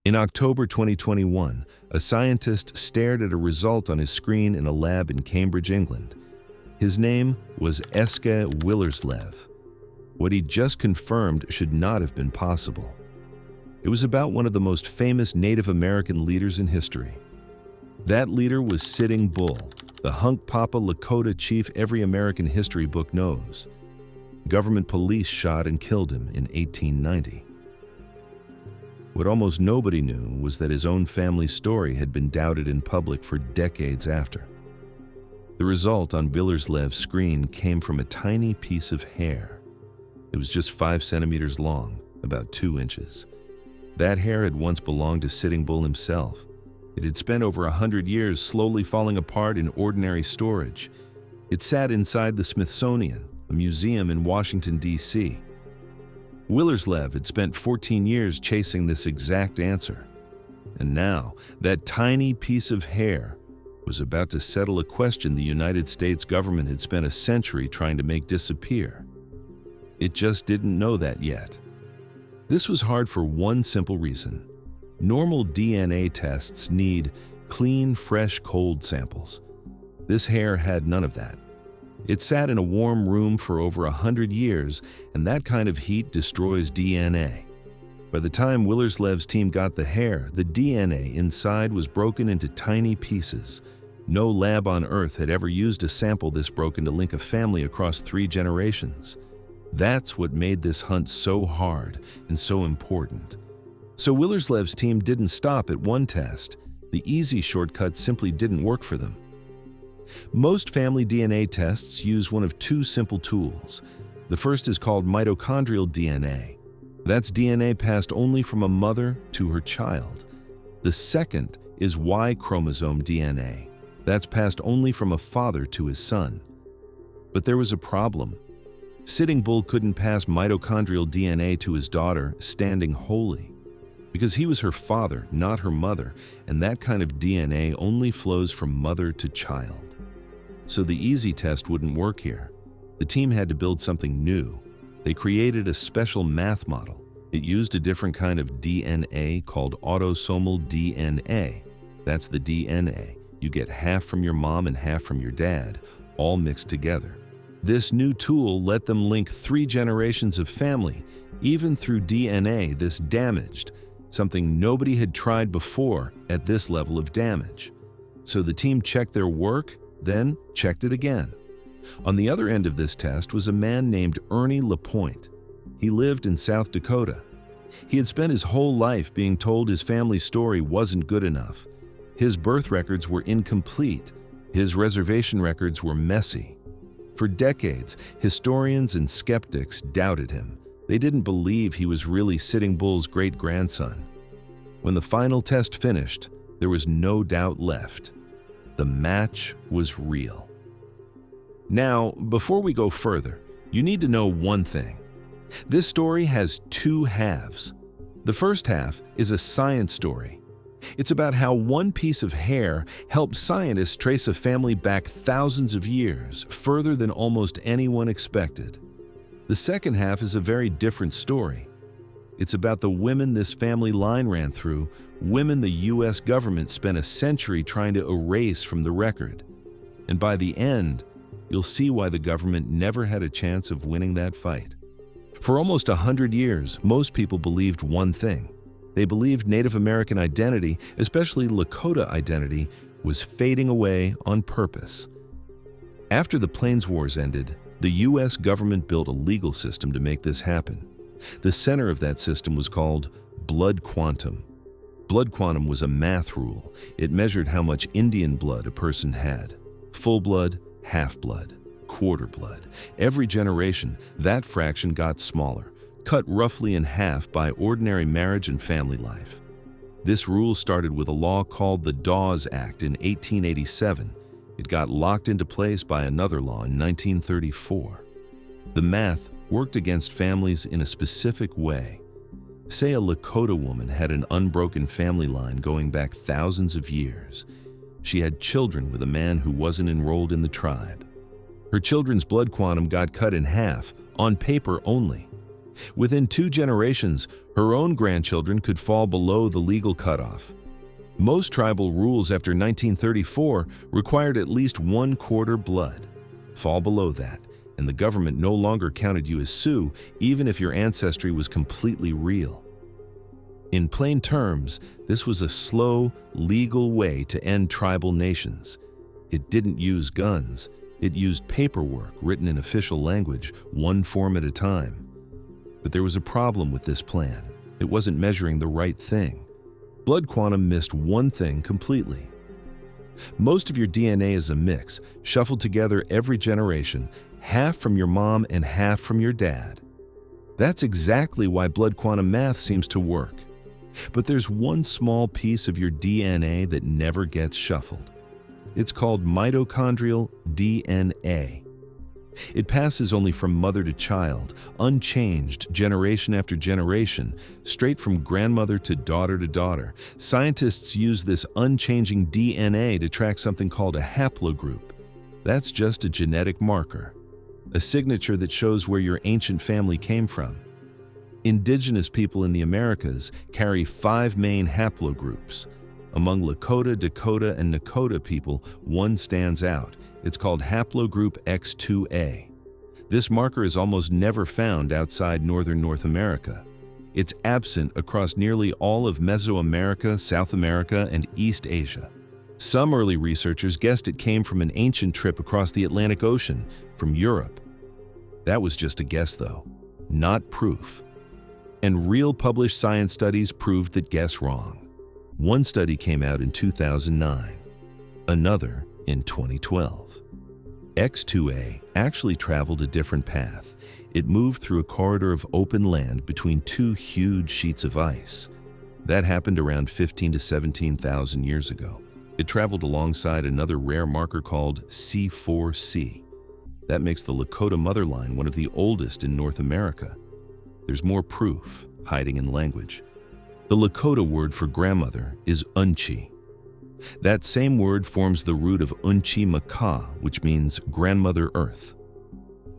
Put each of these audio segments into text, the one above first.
In October 2021, a scientist stared at a result on his screen in a lab in Cambridge, England. His name was Eske Willerslev. What he just confirmed should not have been possible. It was about one of the most famous Native American leaders in history. That leader was Sitting Bull, the Hunkpapa Lakota chief every American history book knows. Government police shot and killed him in 1890. What almost nobody knew was that his own family's story had been doubted in public for decades after. The result on Willerslev's screen came from a tiny piece of hair. It was just 5 centimeters long, about 2 inches. That hair had once belonged to Sitting Bull himself. It had spent over 100 years slowly falling apart in ordinary storage. It sat inside the Smithsonian, a museum in Washington, D.C. Willerslev had spent 14 years chasing this exact answer. And now, that tiny piece of hair was about to settle a question the United States government had spent a century trying to make disappear. It just didn't know that yet. This was hard for one simple reason. Normal DNA tests need clean, fresh, cold samples. This hair had none of that. It sat in a warm room for over 100 years, and that kind of heat destroys DNA. By the time Willerslev's team got the hair, the DNA inside was broken into tiny pieces. No lab on Earth had ever used a sample this broken to link a family across 3 generations. That's what made this hunt so hard and so important. So Willerslev's team didn't stop at one test. The easy shortcut simply didn't work for them. Most family DNA tests use one of 2 simple tools. The first is called mitochondrial DNA. That's DNA passed only from a mother to her child. The second is Y chromosome DNA. That's passed only from a father to his son. But there was a problem. Sitting Bull couldn't pass mitochondrial DNA to his daughter, Standing Holy, because he was her father, not her mother, and that kind of DNA only flows from mother to child. So the easy test wouldn't work here. The team had to build something new. They created a special math model. It used a different kind of DNA called autosomal DNA. That's the DNA. You get half from your mom and half from your dad, all mixed together. This new tool let them link 3 generations of family, even through DNA this damaged, something nobody had tried before at this level of damage. So the team checked their work, then checked it again. On the other end of this test was a man named Ernie LaPointe. He lived in South Dakota. He had spent his whole life being told his family's story wasn't good enough. His birth records were incomplete. His reservation records were messy. For decades, historians and skeptics doubted him. They didn't believe he was really Sitting Bull's great-grandson. When the final test finished, there was no doubt left. The match was real. Now, before we go further, you need to know one thing. This story has 2 halves. The first half is a science story. It's about how one piece of hair helped scientists trace a family back thousands of years, further than almost anyone expected. The second half is a very different story. It's about the women this family line ran through, women the U.S. government spent a century trying to erase from the record. And by the end, you'll see why the government never had a chance of winning that fight. For almost 100 years, most people believed one thing. They believed Native American identity, especially Lakota identity, was fading away on purpose. After the Plains Wars ended, the U.S. government built a legal system to make this happen. The center of that system was called blood quantum. Blood quantum was a math rule. It measured how much Indian blood a person had. Full blood, half blood, quarter blood. Every generation, that fraction got smaller, cut roughly in half by ordinary marriage and family life. This rule started with a law called the Dawes Act in 1887. It got locked into place by another law in 1934. The math worked against families in a specific way. Say a Lakota woman had an unbroken family line going back thousands of years. She had children with a man who wasn't enrolled in the tribe. Her children's blood quantum got cut in half, on paper only. Within 2 generations, her own grandchildren could fall below the legal cutoff. Most tribal rules after 1934 required at least 1/4 blood. Fall below that, and the government no longer counted you as Sioux, even if your ancestry was completely real. In plain terms, this was a slow, legal way to end tribal nations. It didn't use guns. It used paperwork written in official language, one form at a time. But there was a problem with this plan. It wasn't measuring the right thing. Blood quantum missed one thing completely. Most of your DNA is a mix, shuffled together every generation, half from your mom and half from your dad. That's exactly why blood quantum math seems to work. But there's one small piece of your DNA that never gets shuffled. It's called mitochondrial DNA. It passes only from mother to child, unchanged generation after generation, straight from grandmother to daughter. Scientists use this unchanging DNA to track something called a haplogroup. That's just a genetic marker, a signature that shows where your ancient family came from. Indigenous people in the Americas carry 5 main haplogroups. Among Lakota, Dakota, and Nakota people, one stands out. It's called haplogroup X2A. This marker is almost never found outside northern North America. It's absent across nearly all of Mesoamerica, South America, and East Asia. Some early researchers guessed it came from an ancient trip across the Atlantic Ocean, from Europe. That was just a guess, though, not proof. And real published science studies proved that guess wrong. One study came out in 2009, another in 2012. X2A actually traveled a different path. It moved through a corridor of open land between 2 huge sheets of ice. That happened around 15 to 17,000 years ago. It traveled alongside another rare marker called C4C. That makes the Lakota mother line one of the oldest in North America. There's more proof hiding in language. The Lakota word for grandmother is unchi. That same word forms the root of unchi maka, which means grandmother earth.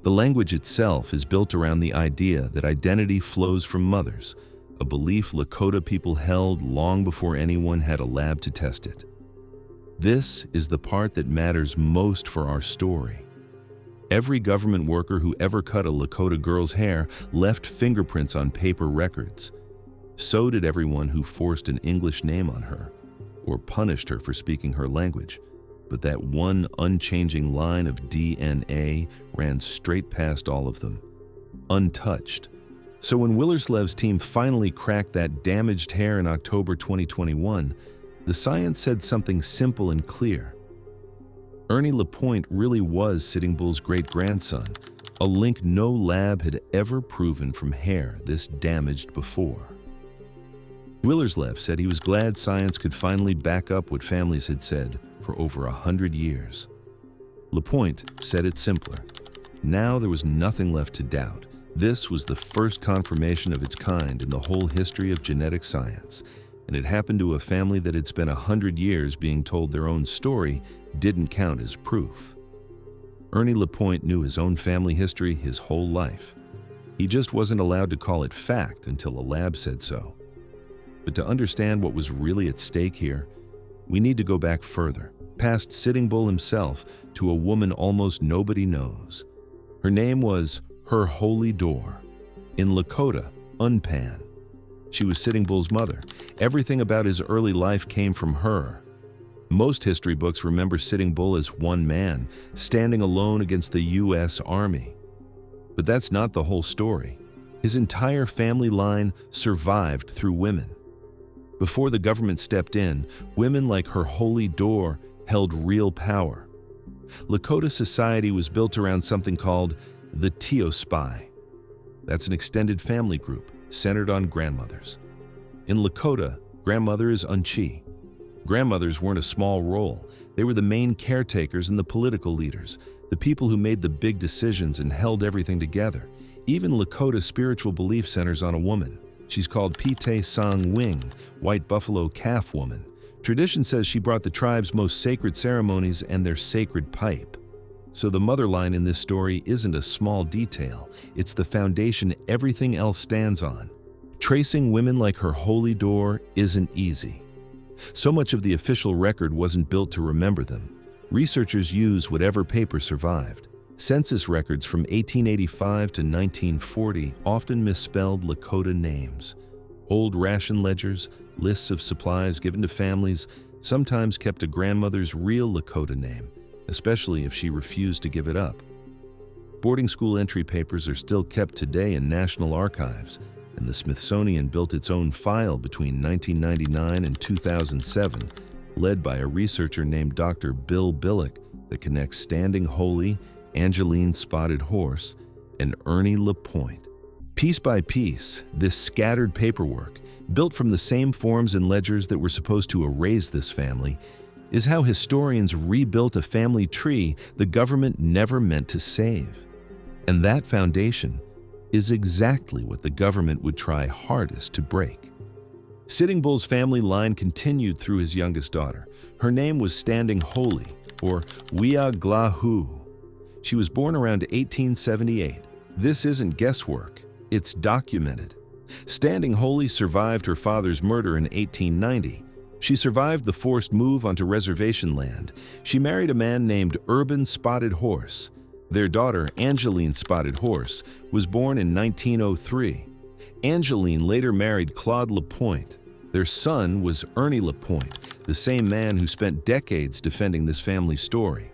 The language itself is built around the idea that identity flows from mothers, a belief Lakota people held long before anyone had a lab to test it. This is the part that matters most for our story. Every government worker who ever cut a Lakota girl's hair left fingerprints on paper records. So did everyone who forced an English name on her, or punished her for speaking her language. But that one unchanging line of DNA ran straight past all of them, untouched. So when Willerslev's team finally cracked that damaged hair in October 2021, the science said something simple and clear. Ernie LaPointe really was Sitting Bull's great-grandson, a link no lab had ever proven from hair this damaged before. Willerslev said he was glad science could finally back up what families had said for over 100 years. LaPointe said it simpler. Now there was nothing left to doubt. This was the first confirmation of its kind in the whole history of genetic science, and it happened to a family that had spent 100 years being told their own story didn't count as proof. Ernie LaPointe knew his own family history his whole life. He just wasn't allowed to call it fact until a lab said so. But to understand what was really at stake here, we need to go back further, past Sitting Bull himself, to a woman almost nobody knows. Her name was Her Holy Door. In Lakota, Unpan. She was Sitting Bull's mother. Everything about his early life came from her. Most history books remember Sitting Bull as one man, standing alone against the U.S. Army. But that's not the whole story. His entire family line survived through women. Before the government stepped in, women like Her Holy Door held real power. Lakota society was built around something called the Teospy. That's an extended family group centered on grandmothers. In Lakota, grandmother is unchi. Grandmothers weren't a small role. They were the main caretakers and the political leaders, the people who made the big decisions and held everything together. Even Lakota spiritual belief centers on a woman. She's called Pite Sang Wing, White Buffalo Calf Woman. Tradition says she brought the tribe's most sacred ceremonies and their sacred pipe. So the mother line in this story isn't a small detail, it's the foundation everything else stands on. Tracing women like her holy door isn't easy. So much of the official record wasn't built to remember them. Researchers used whatever paper survived. Census records from 1885 to 1940 often misspelled Lakota names. Old ration ledgers, lists of supplies given to families, sometimes kept a grandmother's real Lakota name, especially if she refused to give it up. Boarding school entry papers are still kept today in national archives, and the Smithsonian built its own file between 1999 and 2007, led by a researcher named Dr. Bill Billick, that connects Standing Holy, Angeline Spotted Horse, and Ernie LaPointe. Piece by piece, this scattered paperwork, built from the same forms and ledgers that were supposed to erase this family, is how historians rebuilt a family tree the government never meant to save. And that foundation is exactly what the government would try hardest to break. Sitting Bull's family line continued through his youngest daughter. Her name was Standing Holy, or Wiaglahu. She was born around 1878. This isn't guesswork, it's documented. Standing Holy survived her father's murder in 1890. She survived the forced move onto reservation land. She married a man named Urban Spotted Horse. Their daughter, Angeline Spotted Horse, was born in 1903. Angeline later married Claude LaPointe. Their son was Ernie LaPointe, the same man who spent decades defending this family story.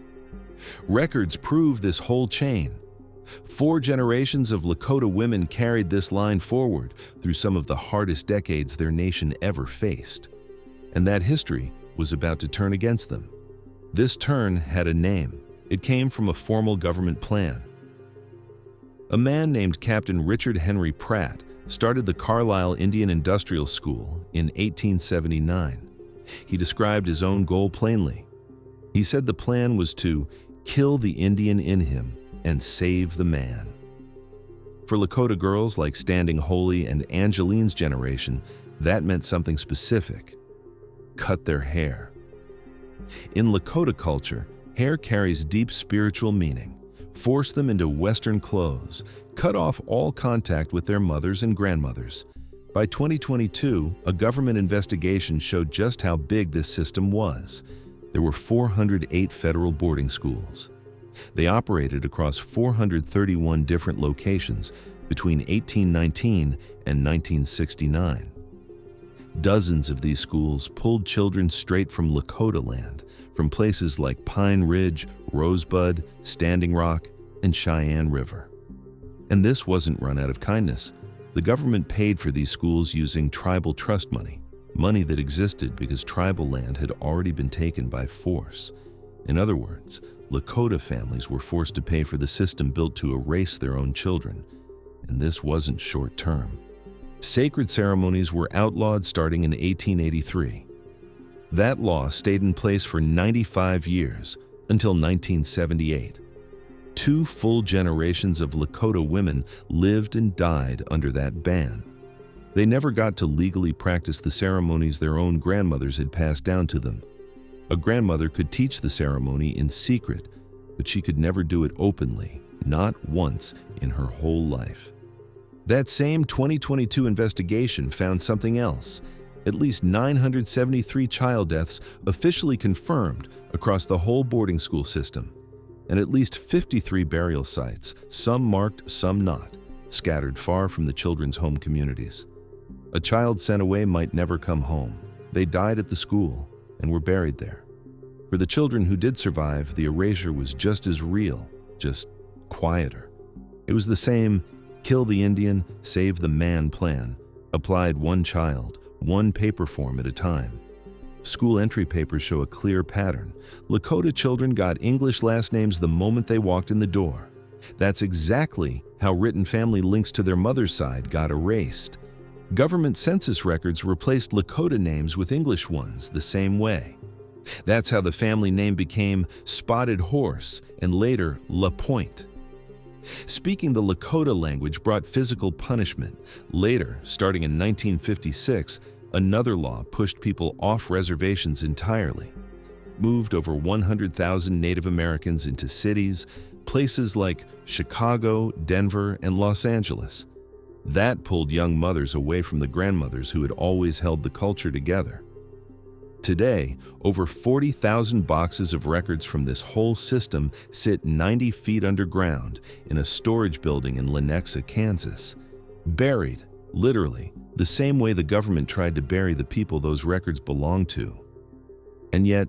Records prove this whole chain. 4 generations of Lakota women carried this line forward through some of the hardest decades their nation ever faced. And that history was about to turn against them. This turn had a name. It came from a formal government plan. A man named Captain Richard Henry Pratt started the Carlisle Indian Industrial School in 1879. He described his own goal plainly. He said the plan was to kill the Indian in him and save the man. For Lakota girls like Standing Holy and Angeline's generation, that meant something specific: cut their hair. In Lakota culture, hair carries deep spiritual meaning. Force them into Western clothes, cut off all contact with their mothers and grandmothers. By 2022, a government investigation showed just how big this system was. There were 408 federal boarding schools. They operated across 431 different locations between 1819 and 1969. Dozens of these schools pulled children straight from Lakota land, from places like Pine Ridge, Rosebud, Standing Rock, and Cheyenne River. And this wasn't run out of kindness. The government paid for these schools using tribal trust money, money that existed because tribal land had already been taken by force. In other words, Lakota families were forced to pay for the system built to erase their own children. And this wasn't short-term. Sacred ceremonies were outlawed starting in 1883. That law stayed in place for 95 years, until 1978. 2 full generations of Lakota women lived and died under that ban. They never got to legally practice the ceremonies their own grandmothers had passed down to them. A grandmother could teach the ceremony in secret, but she could never do it openly, not once in her whole life. That same 2022 investigation found something else. At least 973 child deaths officially confirmed across the whole boarding school system, and at least 53 burial sites, some marked, some not, scattered far from the children's home communities. A child sent away might never come home. They died at the school and were buried there. For the children who did survive, the erasure was just as real, just quieter. It was the same kill the Indian, save the man plan, applied one child, one paper form at a time. School entry papers show a clear pattern. Lakota children got English last names the moment they walked in the door. That's exactly how written family links to their mother's side got erased. Government census records replaced Lakota names with English ones the same way. That's how the family name became Spotted Horse and later LaPointe. Speaking the Lakota language brought physical punishment. Later, starting in 1956, another law pushed people off reservations entirely. It moved over 100,000 Native Americans into cities, places like Chicago, Denver, and Los Angeles. That pulled young mothers away from the grandmothers who had always held the culture together. Today, over 40,000 boxes of records from this whole system sit 90 feet underground in a storage building in Lenexa, Kansas. Buried, literally, the same way the government tried to bury the people those records belonged to. And yet,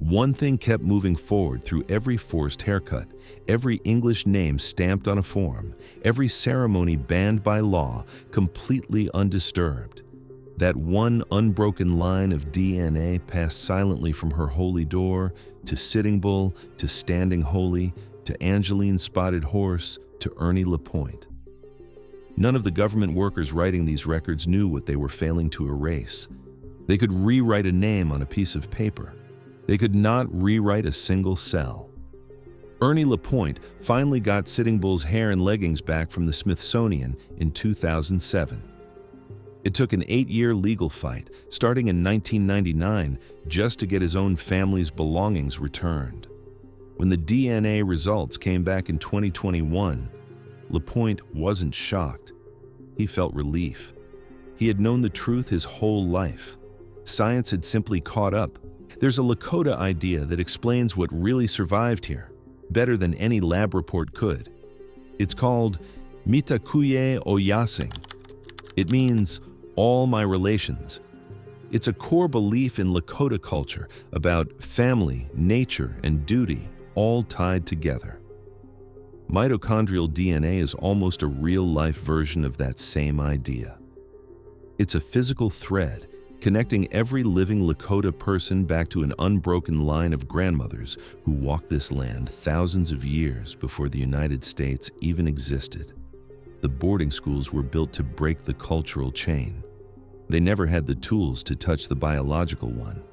one thing kept moving forward through every forced haircut, every English name stamped on a form, every ceremony banned by law, completely undisturbed. That one unbroken line of DNA passed silently from her holy door to Sitting Bull, to Standing Holy, to Angeline Spotted Horse, to Ernie LaPointe. None of the government workers writing these records knew what they were failing to erase. They could rewrite a name on a piece of paper. They could not rewrite a single cell. Ernie LaPointe finally got Sitting Bull's hair and leggings back from the Smithsonian in 2007. It took an 8-year legal fight, starting in 1999, just to get his own family's belongings returned. When the DNA results came back in 2021, LaPointe wasn't shocked. He felt relief. He had known the truth his whole life. Science had simply caught up. There's a Lakota idea that explains what really survived here, better than any lab report could. It's called Mitakuye Oyasing. It means all my relations. It's a core belief in Lakota culture about family, nature, and duty all tied together. Mitochondrial DNA is almost a real-life version of that same idea. It's a physical thread connecting every living Lakota person back to an unbroken line of grandmothers who walked this land thousands of years before the United States even existed. The boarding schools were built to break the cultural chain. They never had the tools to touch the biological one.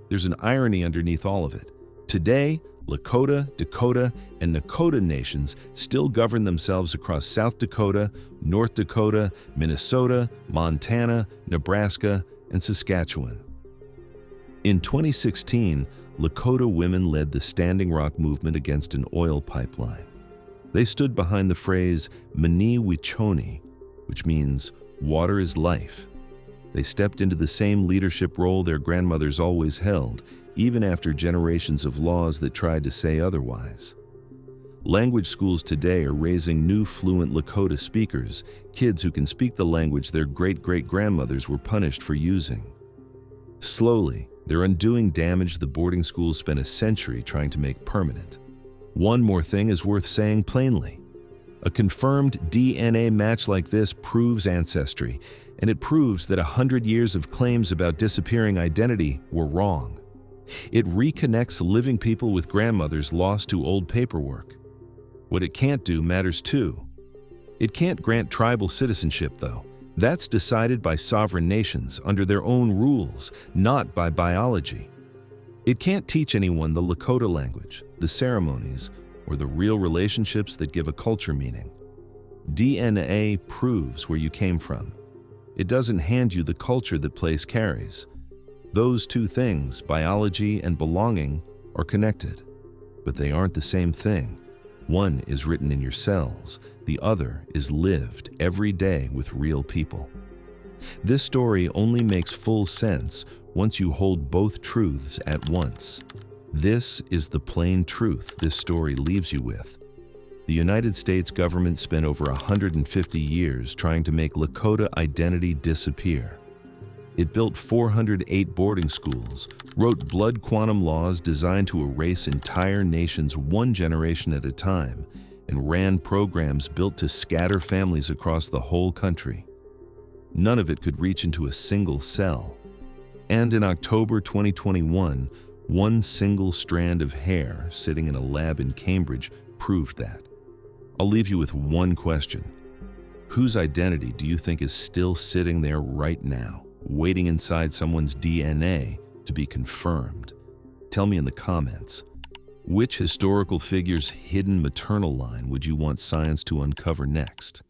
There's an irony underneath all of it. Today, Lakota, Dakota, and Nakota nations still govern themselves across South Dakota, North Dakota, Minnesota, Montana, Nebraska, and Saskatchewan. In 2016, Lakota women led the Standing Rock movement against an oil pipeline. They stood behind the phrase Mani Wichoni, which means water is life. They stepped into the same leadership role their grandmothers always held, even after generations of laws that tried to say otherwise. Language schools today are raising new fluent Lakota speakers, kids who can speak the language their great-great-grandmothers were punished for using. Slowly, they're undoing damage the boarding schools spent a century trying to make permanent. One more thing is worth saying plainly. A confirmed DNA match like this proves ancestry, and it proves that 100 years of claims about disappearing identity were wrong. It reconnects living people with grandmothers lost to old paperwork. What it can't do matters too. It can't grant tribal citizenship, though. That's decided by sovereign nations under their own rules, not by biology. It can't teach anyone the Lakota language, the ceremonies, or the real relationships that give a culture meaning. DNA proves where you came from. It doesn't hand you the culture that place carries. Those two things, biology and belonging, are connected, but they aren't the same thing. One is written in your cells, the other is lived every day with real people. This story only makes full sense once you hold both truths at once. This is the plain truth this story leaves you with. The United States government spent over 150 years trying to make Lakota identity disappear. It built 408 boarding schools, wrote blood quantum laws designed to erase entire nations one generation at a time, and ran programs built to scatter families across the whole country. None of it could reach into a single cell. And in October 2021, one single strand of hair sitting in a lab in Cambridge proved that. I'll leave you with one question. Whose identity do you think is still sitting there right now, waiting inside someone's DNA to be confirmed? Tell me in the comments. Which historical figure's hidden maternal line would you want science to uncover next?